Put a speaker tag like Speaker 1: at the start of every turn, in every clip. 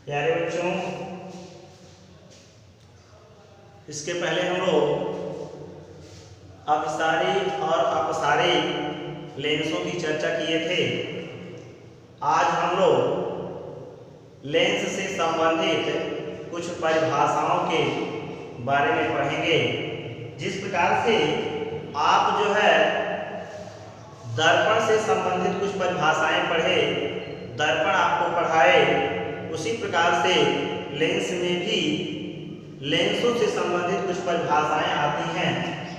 Speaker 1: प्यारे बच्चों, इसके पहले हम लोग अभिसारी और अपसारी लेंसों की चर्चा किए थे। आज हम लोग लेंस से संबंधित कुछ परिभाषाओं के बारे में पढ़ेंगे। जिस प्रकार से आप जो है दर्पण से संबंधित कुछ परिभाषाएं पढ़े, दर्पण आपको पढ़ाए, उसी प्रकार से लेंस में भी लेंसों से संबंधित कुछ परिभाषाएं आती हैं,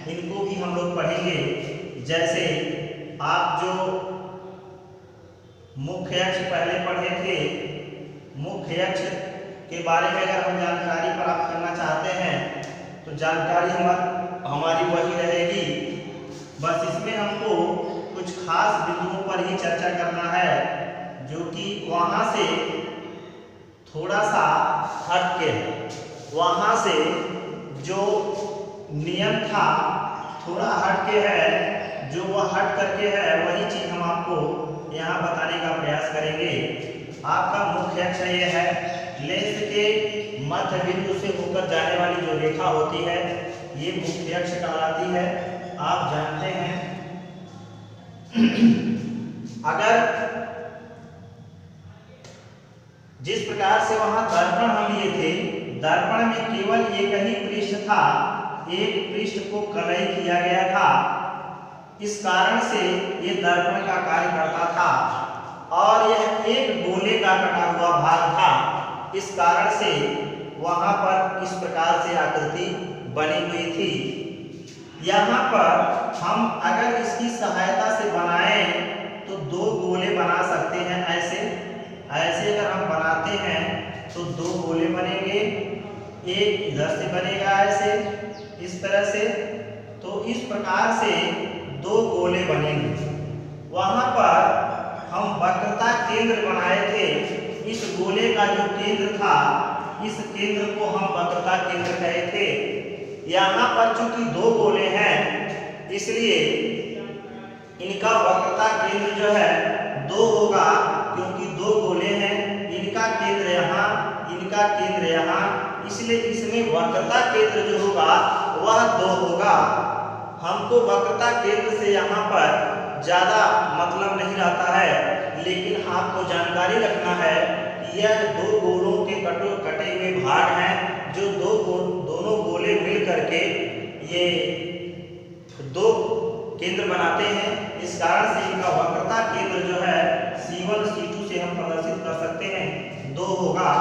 Speaker 1: इनको भी हम लोग पढ़ेंगे। जैसे आप जो मुख्य अक्ष पहले पढ़े थे, मुख्य अक्ष के बारे में अगर हम जानकारी प्राप्त करना चाहते हैं तो जानकारी हमारी वही रहेगी। बस इसमें हमको कुछ खास बिंदुओं पर ही चर्चा करना है, जो कि वहाँ से थोड़ा सा हट के है। वहाँ से जो नियम था थोड़ा हट के है, जो वह हट करके है वही चीज़ हम आपको यहाँ बताने का प्रयास करेंगे। आपका मुख्य अक्ष ये है, लेंस के मध्य बिंदु से होकर जाने वाली जो रेखा होती है ये मुख्य अक्ष कहलाती है। आप जानते हैं अगर जिस प्रकार से वहां दर्पण हम लिए थे, दर्पण में केवल एक ही पृष्ठ था, एक पृष्ठ को कलई किया गया था। इस कारण से ये दर्पण का कार्य करता था और यह एक गोले का कटा हुआ भाग था। इस कारण से वहां पर इस प्रकार से आकृति बनी हुई थी। यहाँ पर हम अगर इसकी सहायता से बनाएं तो दो गोले बना सकते हैं। ऐसे अगर हम बनाते हैं तो दो गोले बनेंगे, एक इधर से बनेगा ऐसे, इस तरह से। तो इस प्रकार से दो गोले बनेंगे। वहां पर हम वक्रता केंद्र बनाए थे। इस गोले का जो केंद्र था, इस केंद्र को हम वक्रता केंद्र कहे थे। यहाँ पर चूंकि दो गोले हैं, इसलिए इनका वक्रता केंद्र जो है दो होगा, क्योंकि दो गोले हैं। इनका केंद्र यहाँ, इनका केंद्र यहाँ, इसलिए इसमें वक्रता केंद्र जो होगा वह दो होगा। हमको वक्रता केंद्र से यहाँ पर ज़्यादा मतलब नहीं रहता है, लेकिन आपको जानकारी रखना है कि यह दो गोलों के कटे हुए भाग हैं, जो दोनों गोले मिल करके ये दो केंद्र बनाते हैं। इस कारण से इनका वक्रता केंद्र जो है C1 C2 से हम प्रदर्शित कर सकते हैं, दो होगा।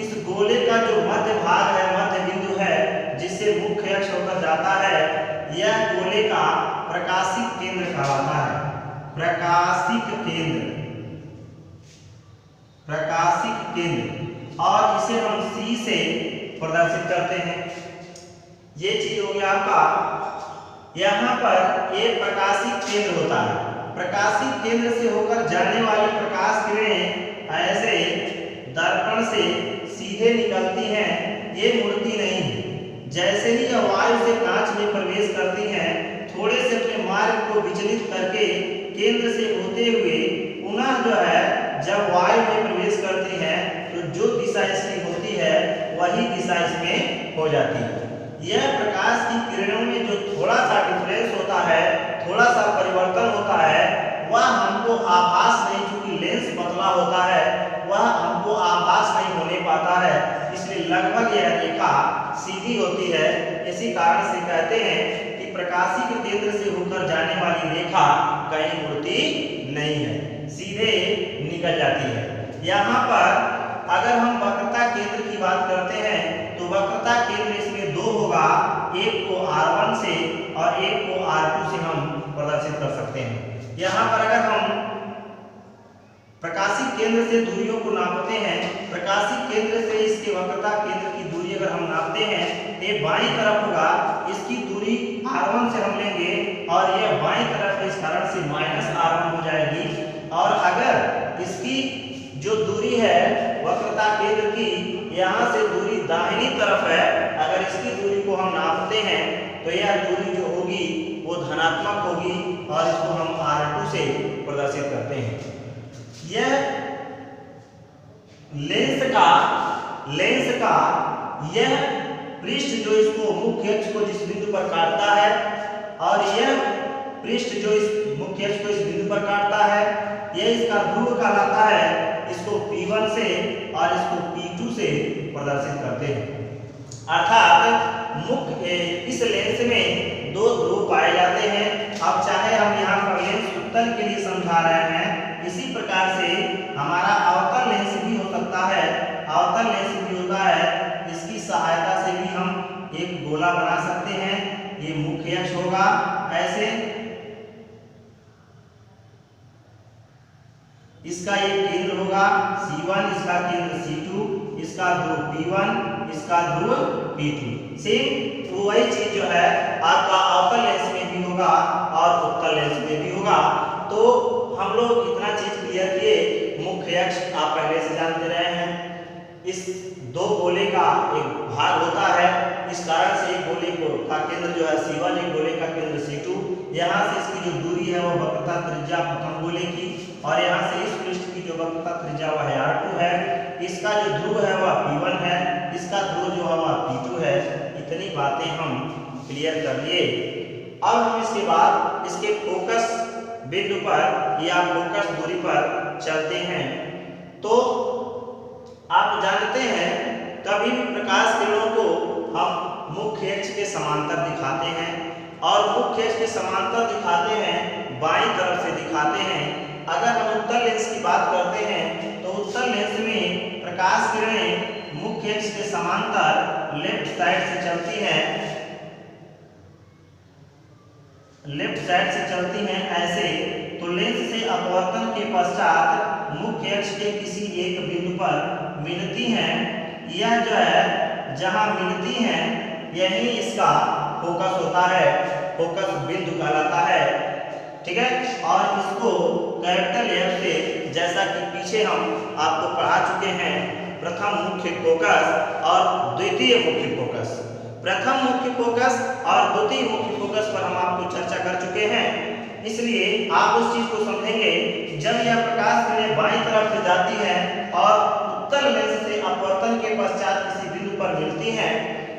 Speaker 1: इस गोले का जो मध्य भाग है, मध्य बिंदु है, जिससे मुख्य अक्ष होकर जाता है, यह गोले का प्रकाशिक केंद्र कहलाता है। प्रकाशिक केंद्र, प्रकाशिक केंद्र, और इसे हम C से प्रदर्शित करते हैं। ये चीज हो गया आपका। यहाँ पर एक प्रकाशिक केंद्र होता है। प्रकाशिक केंद्र से होकर जाने वाली प्रकाश किरणें ऐसे दर्पण से सीधे निकलती हैं, ये मुड़ती नहीं है। जैसे ही यह वायु से कांच में प्रवेश करती हैं, थोड़े से अपने मार्ग को विचलित करके केंद्र से होते हुए पुनः जो है जब वायु में प्रवेश करती हैं तो जो दिशा इसकी होती है वही दिशा इसमें हो जाती है। यह प्रकाश की किरणों में जो थोड़ा सा डिफरेंस होता है, थोड़ा सा परिवर्तन होता है, वह हमको आभास नहीं, चूंकि लेंस पतला होता है, वह हमको आभास नहीं होने पाता है। इसलिए लगभग यह रेखा सीधी होती है। इसी कारण से कहते हैं कि प्रकाशिक केंद्र से होकर जाने वाली रेखा कहीं मुड़ती नहीं है, सीधे निकल जाती है। यहाँ पर अगर हम वक्रता केंद्र की बात करते हैं तो वक्रता केंद्र इसमें दो होगा, एक को R1 से और एक को R2 से हम प्रदर्शित कर सकते हैं। यहाँ पर अगर हम प्रकाशिक केंद्र से दूरियों को नापते हैं, प्रकाशिक केंद्र से इसके वक्रता केंद्र की दूरी अगर हम नापते हैं, ये बाईं तरफ होगा, इसकी दूरी R1 से हम लेंगे और यह बाईं तरफ है, इस कारण से -R1 हो जाएगी। और अगर इसकी जो दूरी है वक्रता केंद्र की, यहाँ से दूरी दाहिनी तरफ है, अगर इसकी दूरी को हम नापते हैं तो यह दूरी जो होगी वो धनात्मक होगी और इसको हम R2 से प्रदर्शित करते हैं। यह लेंस का लेंस का यह पृष्ठ जो इसको मुख्य अक्ष को जिस बिंदु पर काटता है और यह पृष्ठ जो इस मुख्य अक्ष को इस बिंदु पर काटता है, यह इसका ध्रुव कहलाता है। इसको P1 से और इसको P2 से प्रदर्शित करते हैं। अर्थात मुख्य इस लेंस में दो ध्रुव पाए जाते हैं। अब चाहे हम यहाँ पर लेंस उत्तल के लिए समझा रहे हैं, इसी प्रकार से हमारा अवतल लेंस भी हो सकता है। अवतल लेंस भी होता है, इसकी सहायता से भी हम एक गोला बना सकते हैं। ये मुख्य अक्ष होगा ऐसे, इसका एक केंद्र होगा C1, इसका केंद्र C2, इसका ध्रुव P1, इसका ध्रुव P2। सेम तो वही चीज जो है आपका अवतल लेंस में भी होगा और उत्तल लेंस में भी होगा। तो हम लोग इतना चीज क्लियर किए। मुख्य अक्ष आप पहले से जानते रहे हैं, इस दो गोले का एक भाग होता है। इस कारण से एक गोले का केंद्र जो है C1, एक गोले का केंद्र C2। यहाँ से इसकी जो दूरी है वो वक्रता त्रिज्या प्रथम गोले की, और यहाँ से इस पृष्ठ की जो वक्रता त्रिज्या वह है R2 है। इसका जो ध्रुव है वह P1 है, इसका ध्रुव जो है वह P2 है। इतनी बातें हम क्लियर कर लिए। अब हम इसके बाद इसके फोकस बिंदु पर या फोकस दूरी पर चलते हैं। तो आप जानते हैं कभी भी प्रकाश किरणों को हम मुख्य अक्ष के समांतर दिखाते हैं, और मुख्य अक्ष के समांतर दिखाते हैं, बाईं तरफ से दिखाते हैं। अगर हम उत्तल लेंस की बात करते हैं तो उत्तल लेंस में प्रकाश किरणें मुख्य अक्ष के समांतर लेफ्ट साइड से चलती हैं, लेफ्ट साइड से चलती हैं ऐसे। तो लेंस से अपवर्तन के पश्चात मुख्य अक्ष के किसी एक बिंदु पर मिलती हैं। यह जो है जहां मिलती हैं यही इसका फोकस होता है, फोकस बिंदु कहलाता है। ठीक है, और इसको कैपिटल F से, जैसा कि पीछे हम आपको पढ़ा चुके हैं, प्रथम मुख्य फोकस और द्वितीय मुख्य फोकस। प्रथम मुख्य फोकस और द्वितीय मुख्य फोकस पर हम आपको चर्चा कर चुके हैं, इसलिए आप उस चीज को समझेंगे। जब यह प्रकाश किरणें बाईं तरफ से जाती हैं और उत्तल लेंस से अपवर्तन के पश्चात किसी बिंदु पर मिलती हैं,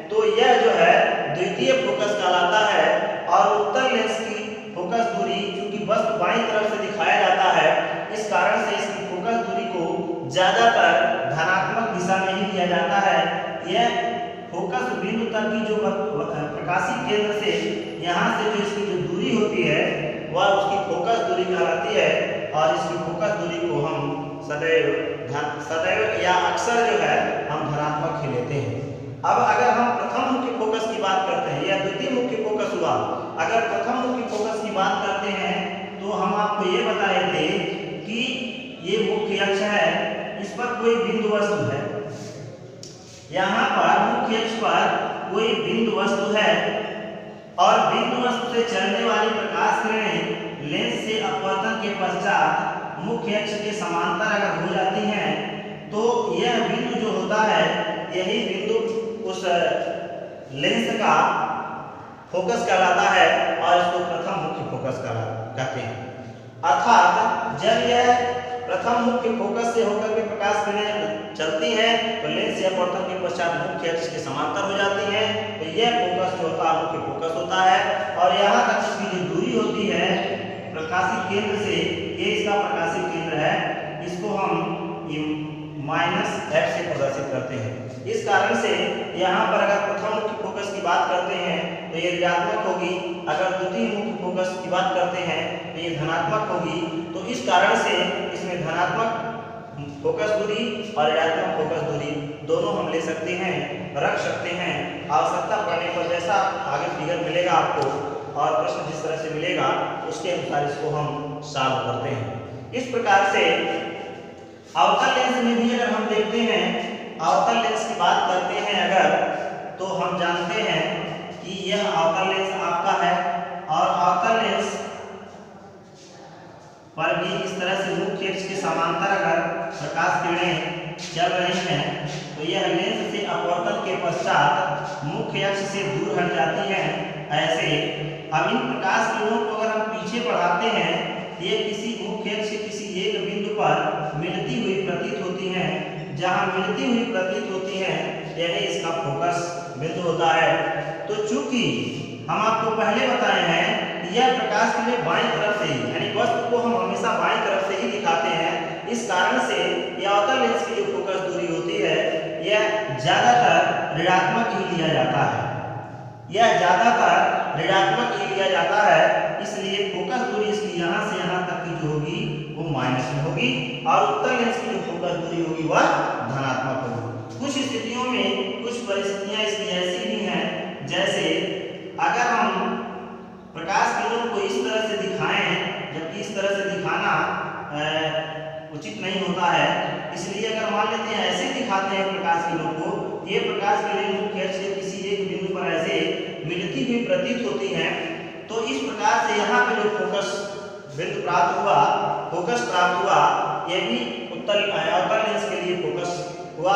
Speaker 1: तो यह जो है द्वितीय फोकस कहलाता है। और उत्तल लेंस की फोकस दूरी चूंकि वस्तु बाईं तरफ से दिखाया जाता है, इस कारण से इसकी फोकस दूरी को ज्यादातर धनात्मक दिशा में ही लिया जाता है। यह फोकस बिंदु तक की जो प्रकाशीय केंद्र से यहाँ से जो इसकी जो दूरी होती है वह उसकी फोकस दूरी कहलाती है, और इसकी फोकस दूरी को हम सदैव या अक्सर जो है हम धनात्मक ही लेते हैं। अब अगर हम प्रथम मुख्य फोकस की बात करते हैं या द्वितीय मुख्य फोकस हुआ, अगर प्रथम मुख्य फोकस की बात करते हैं तो हम आपको ये बताए थे कि ये मुख्य अक्ष है, इस पर कोई बिंदु वस्तु है। यहाँ पर मुख्य अक्ष पर कोई बिंदु वस्तु है, और बिंदु वस्तु से चलने वाली प्रकाश किरणें लेंस से अपवर्तन के पश्चात मुख्य अक्ष के समांतर अगर हो जाती हैं, तो यह बिंदु जो होता है यही बिंदु उस लेंस का फोकस कहलाता है, और इसको प्रथम मुख्य फोकस कहते हैं। अर्थात जब यह प्रथम मुख्य फोकस से होकर के प्रकाश किरणें चलती हैं तो लेंस से अपवर्तन के पश्चात मुख्य अक्ष के समांतर हो जाती हैं, तो यह फोकस जो होता है मुख्य फोकस होता है। और यहाँ तक इसकी जो दूरी होती है प्रकाशित केंद्र से, ये इसका प्रकाशित केंद्र है, इसको हम -f से प्रदर्शित करते हैं। इस कारण से यहाँ पर अगर प्रथम मुख्य फोकस की बात करते हैं तो ये ऋणात्मक होगी, अगर द्वितीय मुख्य फोकस की बात करते हैं तो ये धनात्मक होगी। तो इस कारण से इसमें धनात्मक फोकस दूरी और ऋणात्मक फोकस दूरी दोनों हम ले सकते हैं, रख सकते हैं। आवश्यकता पड़ने पर जैसा आगे फिगर मिलेगा आपको और प्रश्न जिस तरह से मिलेगा उसके अनुसार इसको हम सॉल्व करते हैं। इस प्रकार से अवतल लेंस में भी अगर हम देखते हैं, अवतल लेंस की बात करते हैं अगर, तो हम जानते हैं कि यह अवतल लेंस आपका है, और अवतल लेंस पर भी इस तरह से मुख्य अक्ष के समांतर अगर प्रकाश किरणें चल रही हैं तो यह लेंस से अपवर्तन के पश्चात मुख्य अक्ष से दूर हट जाती हैं ऐसे। अब इन प्रकाश किरणों को अगर हम पीछे बढ़ाते हैं, ये किसी मुख्य अक्ष से किसी एक बिंदु पर मिलती हुई प्रतीत होती हैं, जहां मिलती हुई प्रतीत होती हैं यही इसका फोकस बिंदु होता है। तो चूंकि हम आपको पहले बताए हैं कि यह प्रकाश के लिए बाईं तरफ से ही, यानी वस्तु को हम हमेशा बाईं तरफ से ही दिखाते हैं, इस कारण से यह अवतल लेंस की जो फोकस दूरी होती है यह ज्यादातर ऋणात्मक ही लिया जाता है। यह ज्यादातर ऋणात्मक ही लिया जाता है, इसलिए फोकस दूरी इसकी यहाँ से यहाँ तक की जो होगी वो माइनस में होगी और उत्तल लेंस की जो फोकस दूरी होगी वह धनात्मक होगी। कुछ स्थितियों में कुछ परिस्थितियां इसकी ऐसी भी हैं, जैसे अगर हम प्रकाश किरणों को इस तरह से दिखाएं, जबकि इस तरह से दिखाना उचित नहीं होता है, इसलिए अगर मान लेते हैं ऐसे दिखाते हैं प्रकाश किरणों को, ये प्रकाश किरण मुख्य अक्ष से किसी एक बिंदु पर ऐसे मिलती हुई प्रतीत होती हैं, तो इस प्रकार से यहाँ पे जो फोकस बिंदु प्राप्त हुआ, फोकस प्राप्त हुआ, यह भी अवतल लेंस के लिए फोकस हुआ।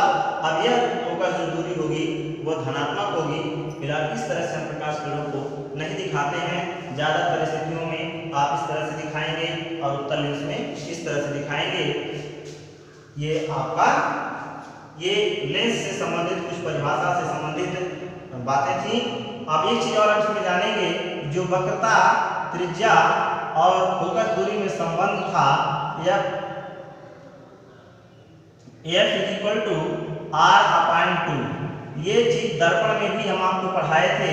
Speaker 1: अब यह फोकस जो दूरी होगी वह धनात्मक होगी। फिलहाल इस तरह से हम प्रकाश किरणों को नहीं दिखाते हैं, ज्यादा परिस्थितियों में आप इस तरह से दिखाएंगे और उत्तल लेंस में इस तरह से दिखाएंगे। ये आपका ये लेंस से संबंधित कुछ परिभाषा से संबंधित बातें थी। अब एक चीज और अंश में जानेंगे, जो वक्रता, त्रिज्या और फोकस दूरी में संबंध था, F इक्वल टू R/2, ये चीज दर्पण में भी हम आपको पढ़ाए थे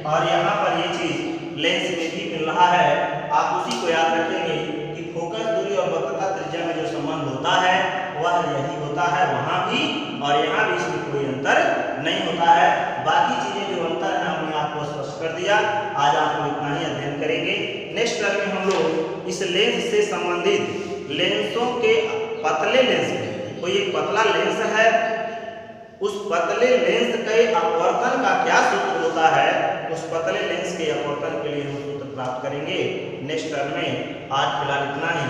Speaker 1: और यहाँ पर ये चीज लेंस में भी मिल रहा है। आप उसी को याद रखेंगे कि फोकस दूरी और वक्रता त्रिज्या में जो संबंध होता है वह यही होता है, वहां भी और यहाँ भी इसमें कोई अंतर नहीं होता है। बाकी चीजें जो अंतर है हमने आपको स्पष्ट कर दिया। आज आपको इतना ही अध्ययन करेंगे। नेक्स्ट क्लास में हम लोग इस लेंस से संबंधित लेंसों के पतले लेंस, कोई एक पतला लेंस है, उस पतले लेंस के अपवर्तन का क्या सूत्र होता है, उस पतले लेंस के अपवर्तन के लिए हम सूत्र प्राप्त करेंगे नेक्स्ट क्लास में। आज फिलहाल इतना ही।